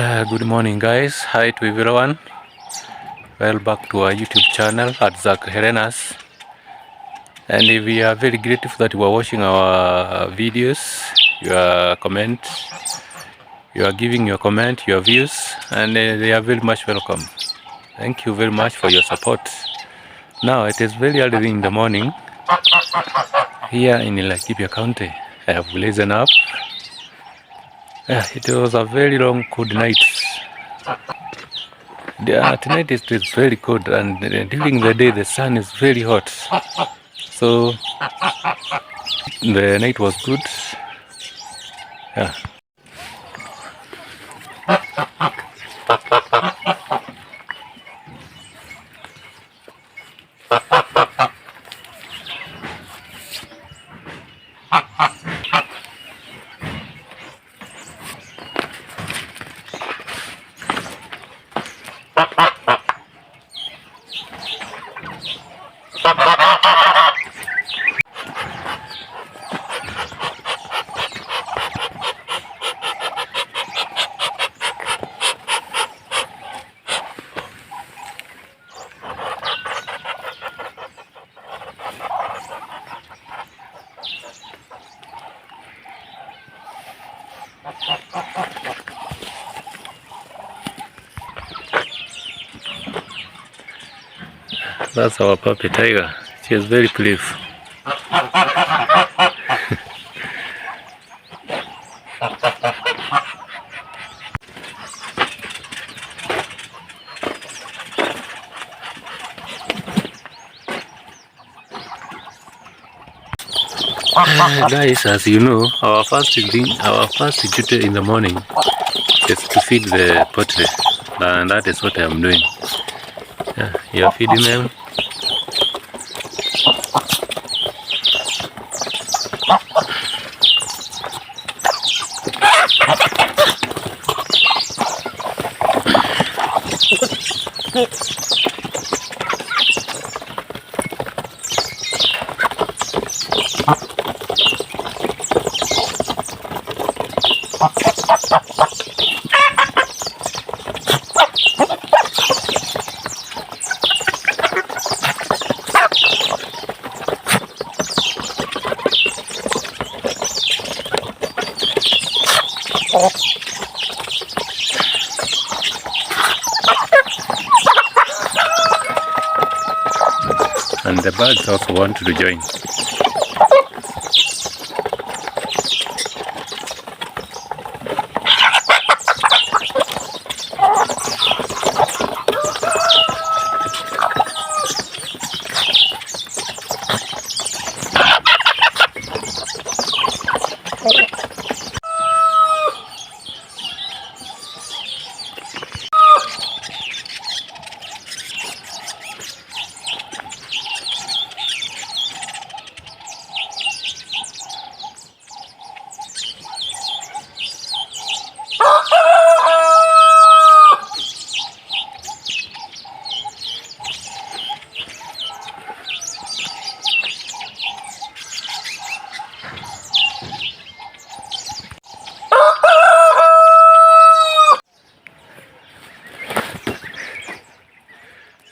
Good morning, guys. Hi to everyone. Well, back to our YouTube channel at Zach Herenas, and we are very grateful that you are watching our videos, your comments, you are giving your comment, your views, and they are very much welcome. Thank you very much for your support. Now it is very early in the morning here in Laikipia County. I have risen up. It was a very long, good night. Tonight it is very cold, and during the day the sun is very hot. So the night was good. Yeah. That's our puppy Tiger. She is very playful. Guys, as you know, our first duty in the morning is to feed the poultry, and that is what I am doing. Yeah, you are feeding them. And the birds also want to join.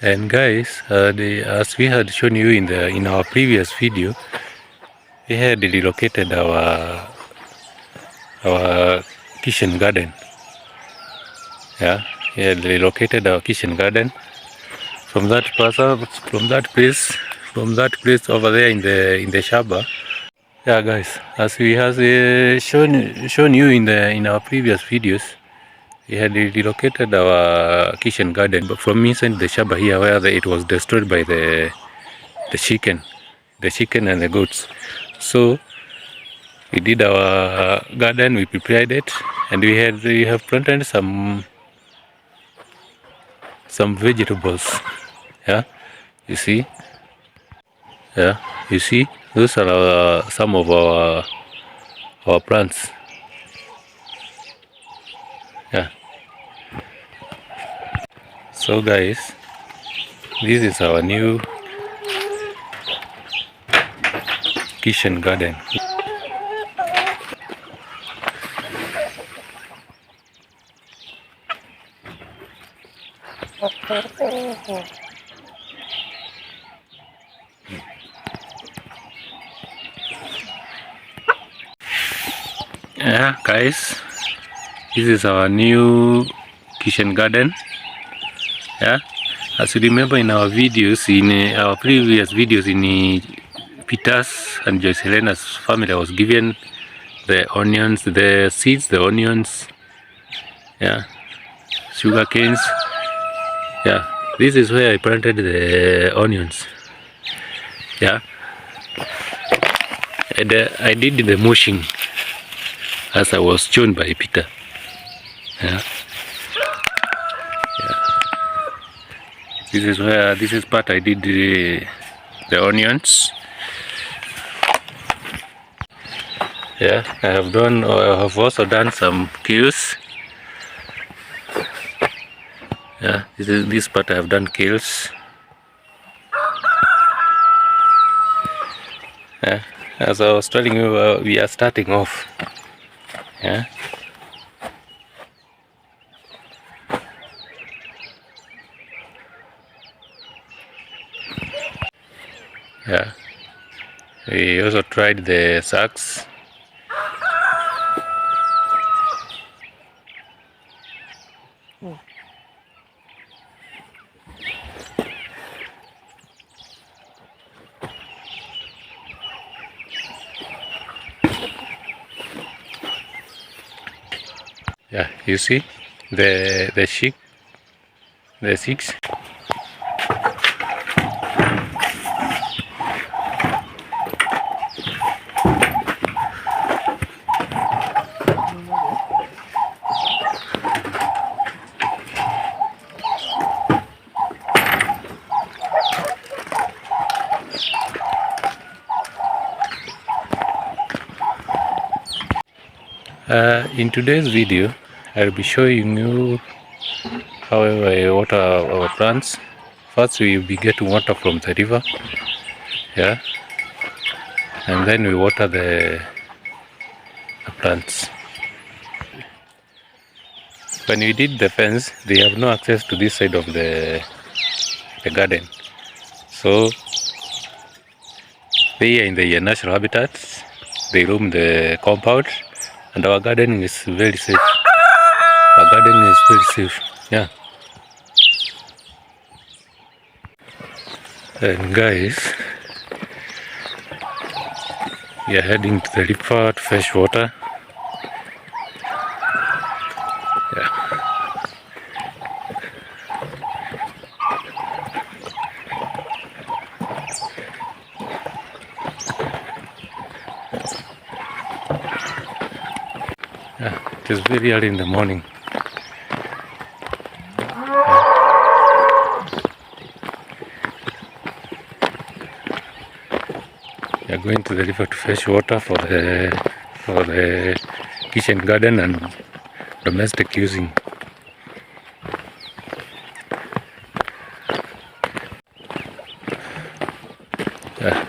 And guys, as we had shown you in our previous video, we had relocated our kitchen garden. Yeah, we had relocated our kitchen garden from that place over there in the shaba. Yeah, guys, as we have shown you in our previous videos, we had relocated our kitchen garden, but from inside the shaba here, where it was destroyed by the chicken and the goats. So we did our garden, we prepared it, and we have planted some vegetables. Yeah, you see. Yeah, you see. Those are some of our plants. Yeah. So guys, this is our new kitchen garden. Yeah, guys, this is our new kitchen garden. Yeah, as you remember in our videos, in our previous videos in Peter's and Joyce Helena's family, I was given the onions, the seeds, the onions, yeah, sugar canes. Yeah, this is where I planted the onions. Yeah, and I did the mushing as I was shown by Peter. Yeah. This is where, this is part I did the onions. Yeah, I have also done some kills. Yeah, this part I have done kills. Yeah, as I was telling you, we are starting off. Yeah. Yeah. We also tried the sacks. Yeah, you see the sheep, the six. In today's video, I'll be showing you how I water our plants. First, we will be getting water from the river, yeah, and then we water the plants. When we did the fence, they have no access to this side of the garden, so they are in their natural habitats. They roam the compound, and our gardening is very safe. Our gardening is very safe. Yeah. And guys, we are heading to the river to fetch water. Yeah. Yeah, it is very early in the morning. We are going to the river to fetch water for the kitchen garden and domestic using.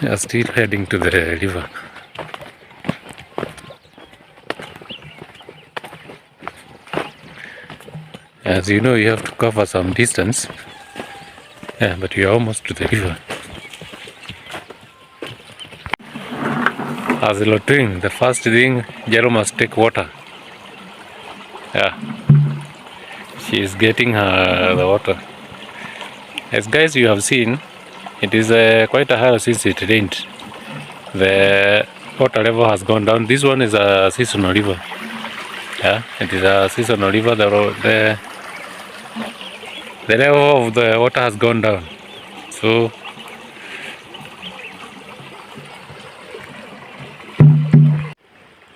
We are still heading to the river. As you know, you have to cover some distance. Yeah, but we are almost to the river. As a latrine, the first thing, Jero must take water. Yeah, she is getting the water. As guys, you have seen, it is quite a high since it rained. The water level has gone down. This one is a seasonal river. Yeah, it is a seasonal river. The level of the water has gone down. So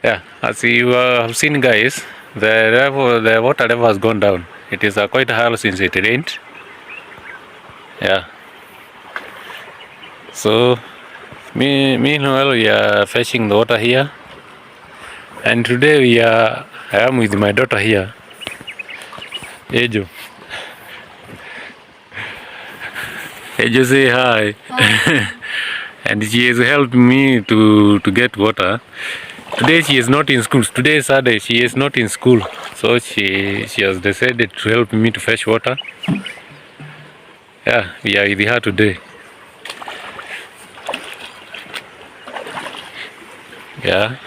yeah, as you have seen, guys, the water level has gone down. It is quite high since it rained. Yeah. So meanwhile, we are fetching the water here, and today I am with my daughter here, Ejo. Ejo, say hi. And she has helped me to get water. Today she is not in school. Today is Saturday. She is not in school, so she has decided to help me to fetch water. Yeah, we are with her today. Yeah.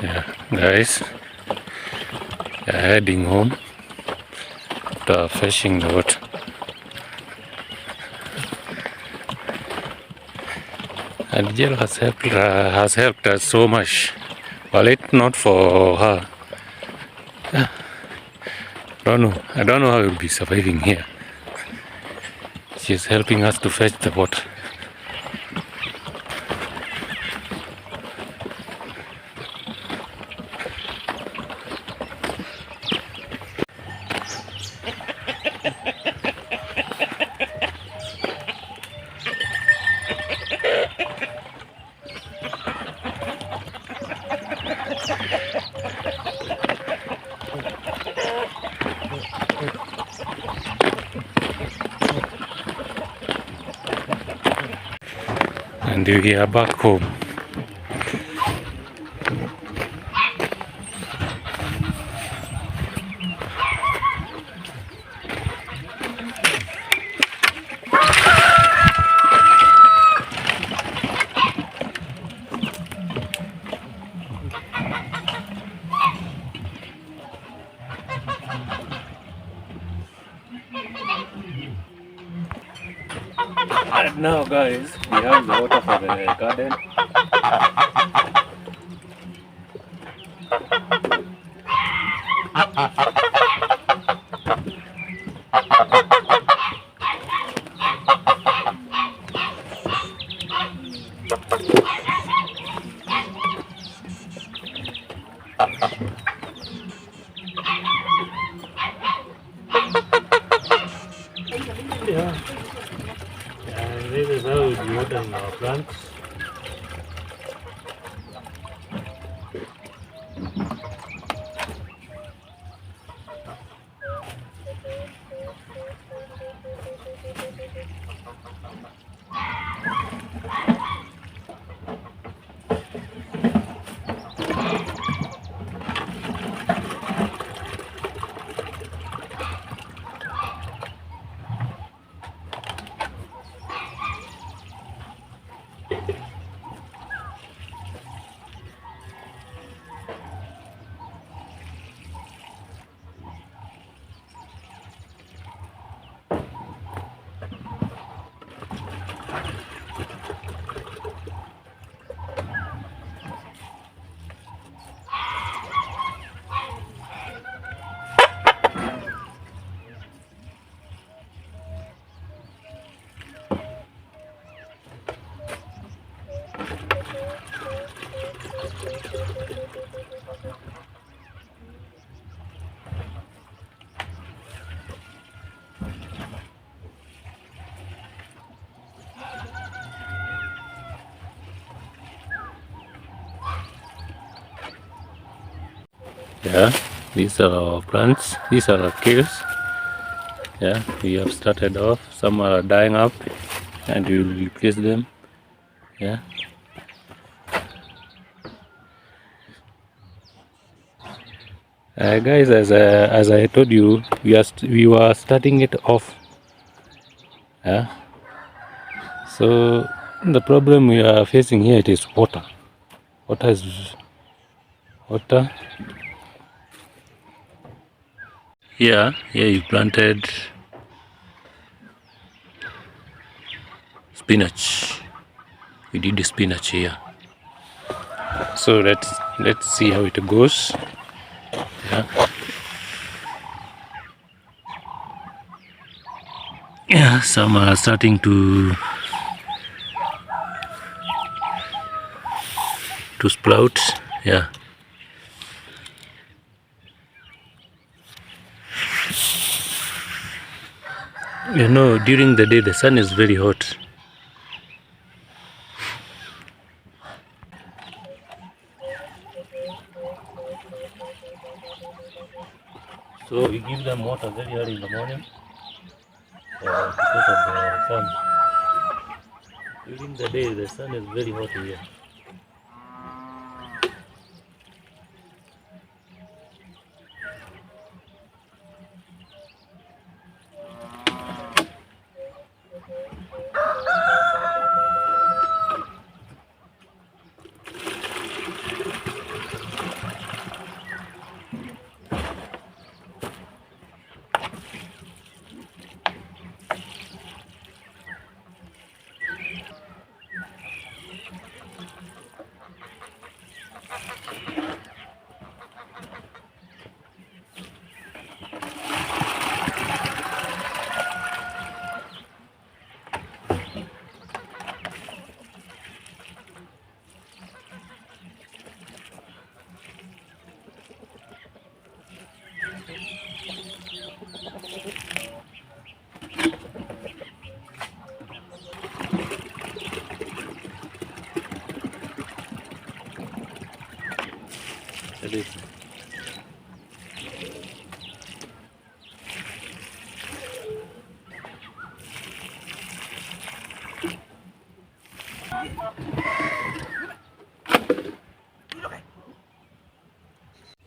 Yeah, guys, we are heading home after fishing the water. And Jill has helped us so much. Well, it's not for her. I don't know how we'll be surviving here. She's helping us to fetch the water. And we are back home. And now, guys, we have the water for the garden. Yeah. And this is how we water our plants. Yeah, these are our plants. These are our kills. Yeah, we have started off. Some are dying up, and we will replace them. Yeah. Guys, as I told you, we were starting it off. Yeah. So the problem we are facing here, it is water. Water is water. Here you planted spinach. We did the spinach here. So let's see how it goes. Yeah. Yeah, some are starting to sprout. Yeah. You know, during the day the sun is very hot. So we give them water very early in the morning because of the sun. During the day the sun is very hot here.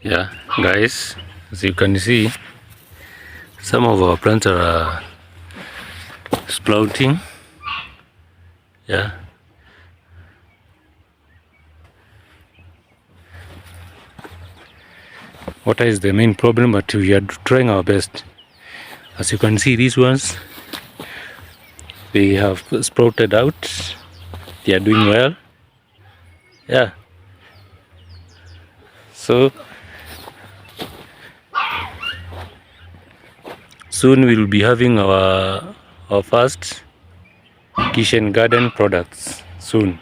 Yeah, guys, as you can see, some of our plants are sprouting. Yeah. Water is the main problem, but we are trying our best. As you can see, these ones, they have sprouted out. They are doing well. Yeah. So soon we will be having our first kitchen garden products soon.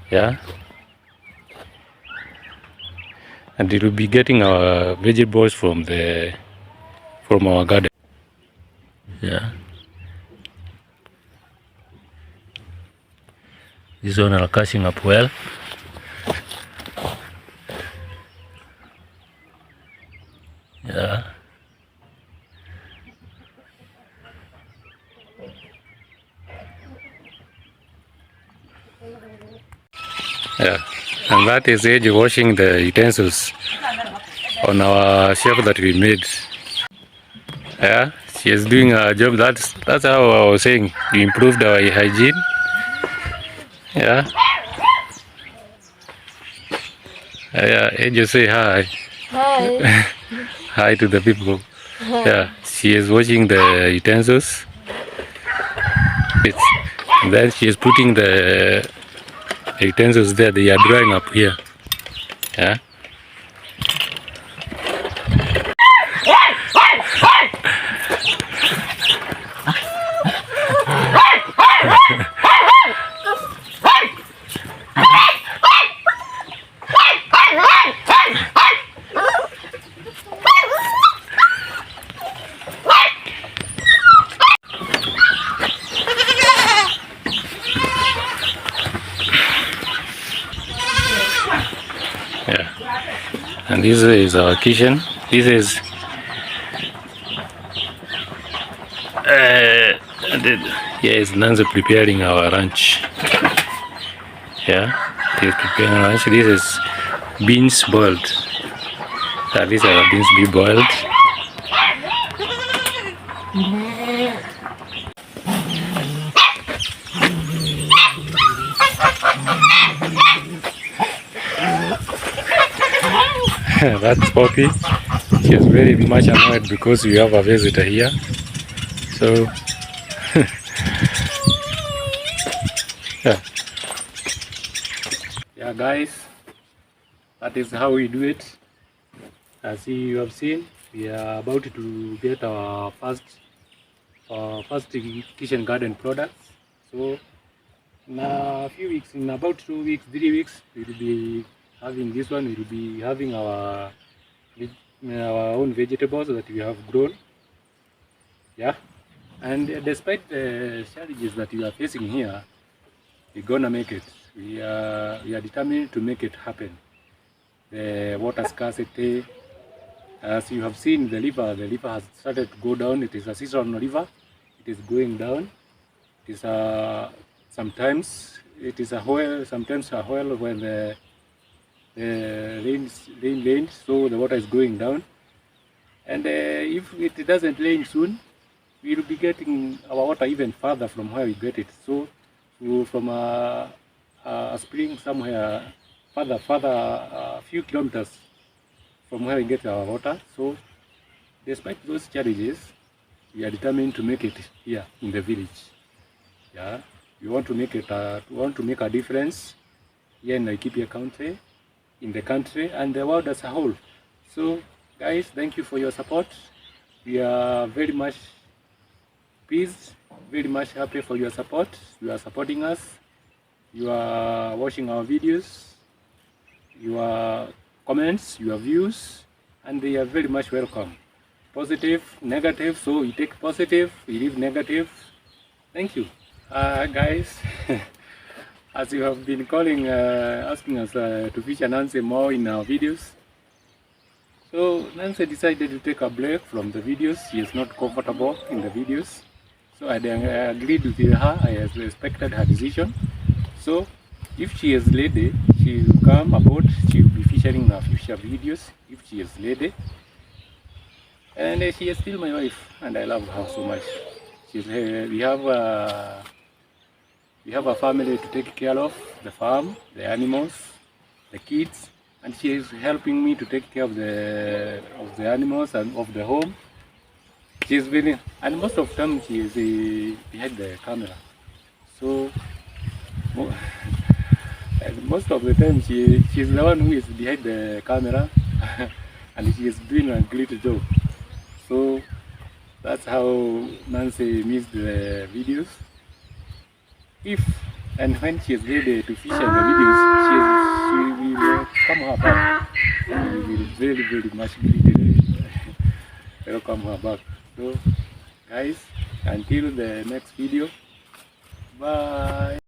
Yeah. And we will be getting our vegetables from our garden. Yeah. This one are catching up well. Yeah. Yeah. And that is Age washing the utensils on our shelf that we made. Yeah, she is doing her job. That's how I was saying. We improved our hygiene. Yeah. Yeah, Age, say hi. Hi. Hi to the people. Yeah, she is washing the utensils. Then she is putting the utensils there. They are drying up here. Yeah. And this is our kitchen. This is yes, Nancy preparing our lunch. Yeah, she's preparing lunch. This is beans boiled. These are beans be boiled. That's Poppy. She's very much annoyed because we have a visitor here. So Yeah, guys, that is how we do it. As you have seen, we are about to get our first kitchen garden products. So in a few weeks, in about 2 weeks, 3 weeks, we will be having this one. We will be having our own vegetables that we have grown. Yeah, and despite the challenges that we are facing here, we're gonna make it. We are determined to make it happen. The water scarcity, as you have seen, the river has started to go down. It is a seasonal river. It is going down. It is sometimes it is a whale, sometimes a whale when the rain rains, so the water is going down. And if it doesn't rain soon, we will be getting our water even further from where we get it. So from a spring somewhere further, a few kilometers from where we get our water. So despite those challenges, we are determined to make it here in the village. Yeah, we want to make it. We want to make a difference here in Laikipia County, in the country, and the world as a whole. So, guys, thank you for your support. We are very much pleased, very much happy for your support. You are supporting us. You are watching our videos. Your comments, your views, and they are very much welcome. Positive, negative, so we take positive, we leave negative. Thank you. Guys, as you have been asking us to feature Nancy more in our videos. So Nancy decided to take a break from the videos. She is not comfortable in the videos. So I agreed with her. I respected her decision. So if she is ready, she will come aboard. She will be featuring in our future videos if she is ready. And she is still my wife, and I love her so much. We have a family to take care of, the farm, the animals, the kids, and she is helping me to take care of the animals and of the home. She is very, and most of the time she is behind the camera. So and most of the time she's the one who is behind the camera, and she is doing a great job. So that's how Nancy missed the videos. If and when she is ready to feature the videos, she will come her back. We will very, very much welcome her back. So guys, until the next video, bye.